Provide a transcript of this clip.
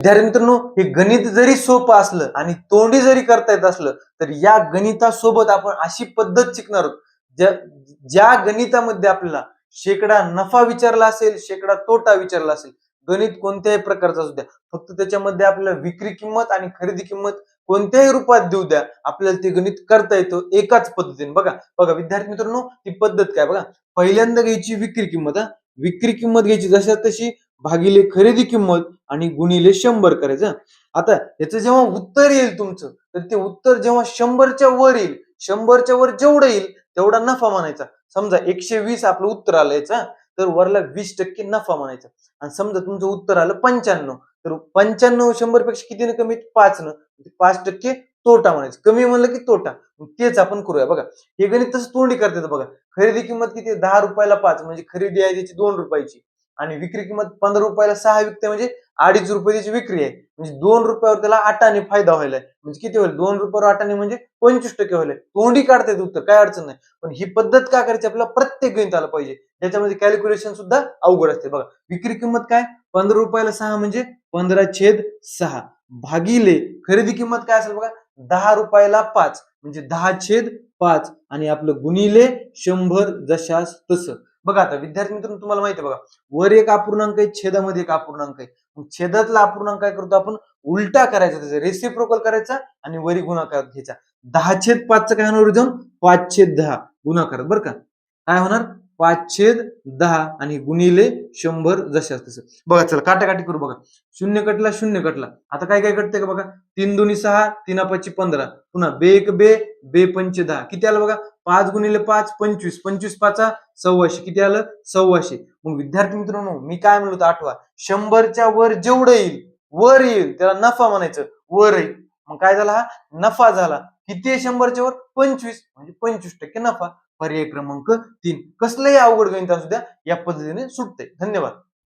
विद्यार्थी मित्रांनो, हे गणित जरी सोपं असलं आणि तोंडी जरी करता येत असलं तर या गणितासोबत आपण अशी पद्धत शिकणार आहोत ज्या ज्या गणितामध्ये आपल्याला शेकडा नफा विचारला असेल, शेकडा तोटा विचारला असेल, गणित कोणत्याही प्रकारचा असू द्या, फक्त त्याच्यामध्ये आपल्याला विक्री किंमत आणि खरेदी किंमत कोणत्याही रूपात देऊ द्या, आपल्याला ते गणित करता येतं एकाच पद्धतीने. बघा बघा विद्यार्थी मित्रांनो, ती पद्धत काय बघा. पहिल्यांदा घ्यायची विक्री किंमत. विक्री किंमत घ्यायची जशा तशी भागिले खरेदी किंमत आणि गुणिले 100 करायचं. आता याचं जेव्हा उत्तर येईल तुमचं, तर ते उत्तर जेव्हा 100च्या वर येईल, 100च्या वर जेवढं येईल तेवढा नफा म्हणायचा. समजा 120 आपलं उत्तर आलं याचं, तर वरला 20% नफा म्हणायचा. आणि समजा तुमचं उत्तर आलं 95, तर 95 100 पेक्षा कितीने कमी? 5 न. 5% तोटा म्हणायचं. कमी म्हणलं की तोटा. तेच आपण करूया बघा. हे गणित तसं तोंडी करतात बघा. खरेदी किंमत किती? 10 रुपयाला 5 म्हणजे खरेदी आहे त्याची 2 रुपयाची. आणि विक्री किंमत 15 रुपयाला 6 विकते म्हणजे 2.5 रुपये त्याची विक्री आहे. म्हणजे 2 रुपयावर त्याला 8 आणे फायदा व्हायलाय. म्हणजे किती होईल? 2 रुपयावर 8 आणे म्हणजे 25% व्हायलाय. तोंडी काढता येतं उत्तर, काय अडचण नाही. पण ही पद्धत काय करायची? आपल्याला प्रत्येक गणित आलं पाहिजे. त्याच्यामध्ये कॅल्क्युलेशन सुद्धा अवघड असते बघा. विक्री किंमत काय? 15 रुपयाला 6 म्हणजे 15/6 भागिले खरेदी किंमत काय असेल बघा? 10 रुपयाला 5 म्हणजे 10/5 आणि आपलं गुणिले 100 जशास तसं. बघा आता विद्यार्थी मित्रांनो, तुम्हाला माहिती आहे बघा, वर एक अपूर्णांक आहे, छेदामध्ये एक अपूर्णांक आहे. मग छेदातला अपूर्णांक काय करतो आपण? उलटा करायचा, त्याचा रेसिप्रोकल करायचा आणि वरी गुणाकार घ्यायचा. 10/5 काय होणार जाऊन? 5/10 गुणाकार बरं का. काय होणार? 5/10 आणि गुणिले 100 जशास तसं. बघा चला काटाकाटी करू बघा. शून्य कटला, शून्य कटला. आता काय काय कटतंय का बघा. 3 दुनी 6, 3 5 15. पुन्हा बे 1 बे, बे 5 10. किती आलं बघा? 5 गुणिले 5 25, 25 5 1,600. किती आलं? 1,600. मग विद्यार्थी मित्रांनो, मी काय म्हणलो होतो आठवा, 100च्या वर जेवढं येईल, वर येईल त्याला नफा म्हणायचं. वर येईल. मग काय झाला? हा नफा झाला. किती आहे 100च्या वर? 25 म्हणजे 25% नफा. पर्याय क्रमांक 3. कसलंही अवघड गणित असू द्या, या पद्धतीने सुटते. धन्यवाद.